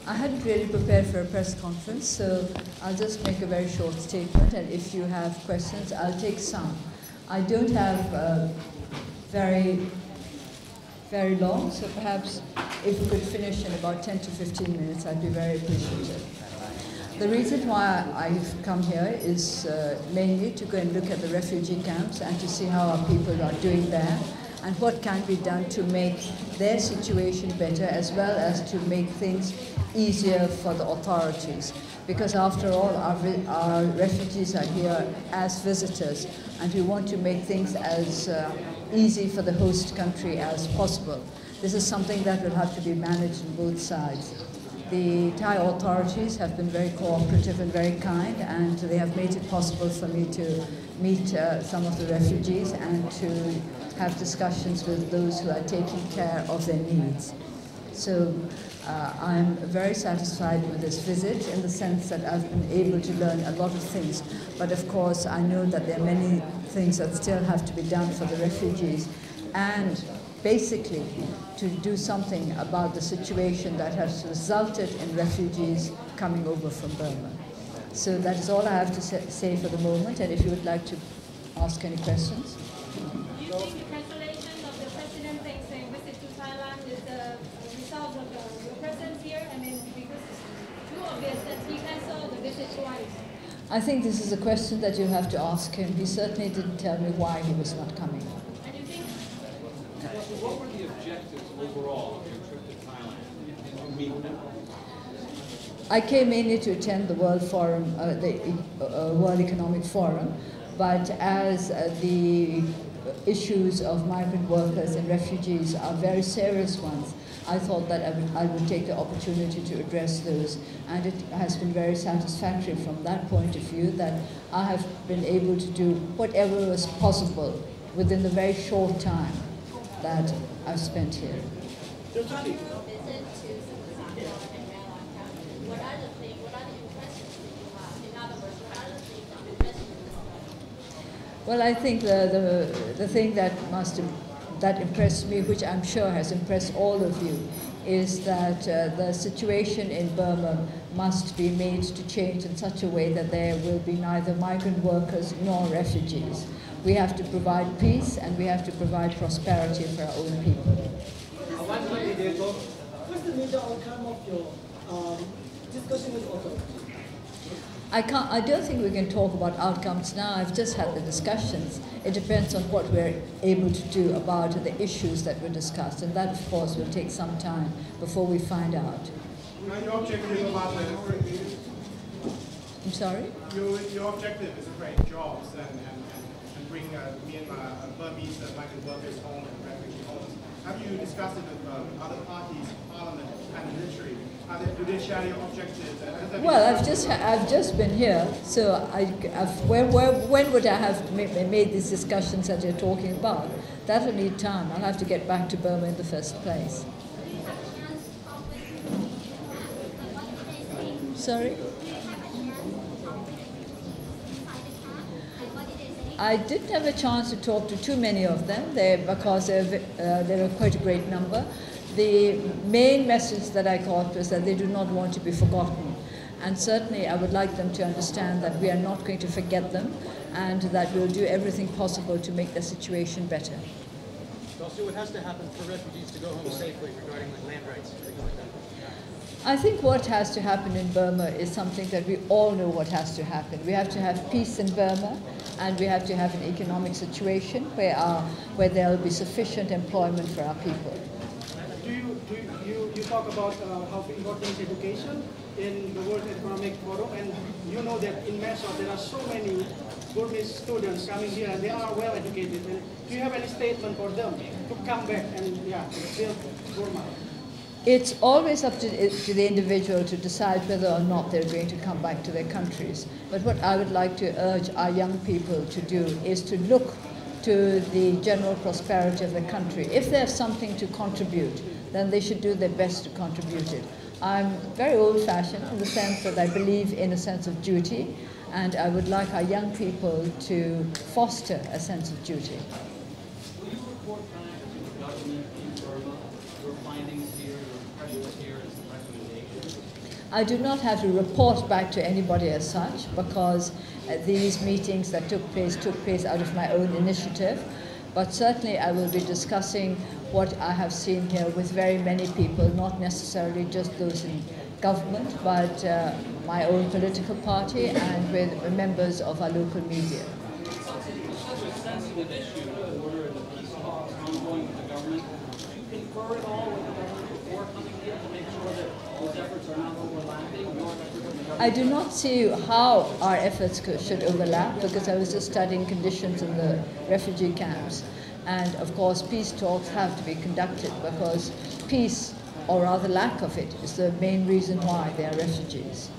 I hadn't really prepared for a press conference, so I'll just make a very short statement, and if you have questions, I'll take some. I don't have very long, so perhaps if we could finish in about 10 to 15 minutes, I'd be very appreciative. The reason why I've come here is mainly to go and look at the refugee camps and to see how our people are doing there, and what can be done to make their situation better, as well as to make things easier for the authorities. Because after all, our refugees are here as visitors, and we want to make things as easy for the host country as possible. This is something that will have to be managed on both sides. The Thai authorities have been very cooperative and very kind, and they have made it possible for me to meet some of the refugees and to have discussions with those who are taking care of their needs. So I'm very satisfied with this visit in the sense that I've been able to learn a lot of things. But of course, I know that there are many things that still have to be done for the refugees, and basically to do something about the situation that has resulted in refugees coming over from Burma. So that is all I have to say for the moment, and if you would like to ask any questions. Do you think the cancellation of the President Thein Sein visit to Thailand is the result of your presence here? I mean, because it's too obvious that he canceled the visit twice. I think this is a question that you have to ask him. He certainly didn't tell me why he was not coming. And you think? What were the objectives overall of your trip to Thailand and to meet them? I came mainly to attend the World Forum, the World Economic Forum, but as the issues of migrant workers and refugees are very serious ones, I thought that I would take the opportunity to address those, and it has been very satisfactory from that point of view that I have been able to do whatever was possible within the very short time that I've spent here. Well, I think the thing that impressed me, which I'm sure has impressed all of you, is that the situation in Burma must be made to change in such a way that there will be neither migrant workers nor refugees. We have to provide peace, and we have to provide prosperity for our own people. What's the major outcome of your discussion with authorities? I don't think we can talk about outcomes now. I've just had the discussions. It depends on what we're able to do about the issues that were discussed, and that, of course, will take some time before we find out. Your objective about I'm sorry? Your objective is to create jobs and bring Myanmar Burmese migrant workers home and refugee homes. Have you discussed it with other parties, parliament, and military? Do they share your objectives? Well, I've just been here, so when would I have made these discussions that you're talking about? That'll need time. I'll have to get back to Burma in the first place. Sorry? I didn't have a chance to talk to too many of them because there are quite a great number. The main message that I got was that they do not want to be forgotten. And certainly I would like them to understand that we are not going to forget them, and that we'll do everything possible to make the situation better. Also, what has to happen for refugees to go home safely regarding land rights? I think what has to happen in Burma is something that we all know what has to happen. We have to have peace in Burma, and we have to have an economic situation where there will be sufficient employment for our people. You talk about how important is education in the World Economic Forum, and you know that in Mysore there are so many Burmese students coming here, and they are well educated. And do you have any statement for them to come back and build Burma? It's always up to the individual to decide whether or not they're going to come back to their countries. But what I would like to urge our young people to do is to look to the general prosperity of the country. If they have something to contribute, then they should do their best to contribute it. I'm very old-fashioned in the sense that I believe in a sense of duty, and I would like our young people to foster a sense of duty. Will you report back to the government in Burma your findings here, your impressions here, as a recommendation? I do not have to report back to anybody as such, because these meetings that took place out of my own initiative. But certainly I will be discussing what I have seen here with very many people, not necessarily just those in government, but my own political party and with members of our local media. It's such a sensitive issue, the border and the peace talks ongoing with the government. Do you confer at all with the government before coming here to make sure that those efforts are not overlapping? I do not see how our efforts should overlap, because I was just studying conditions in the refugee camps. And of course, peace talks have to be conducted, because peace, or rather lack of it, is the main reason why they are refugees.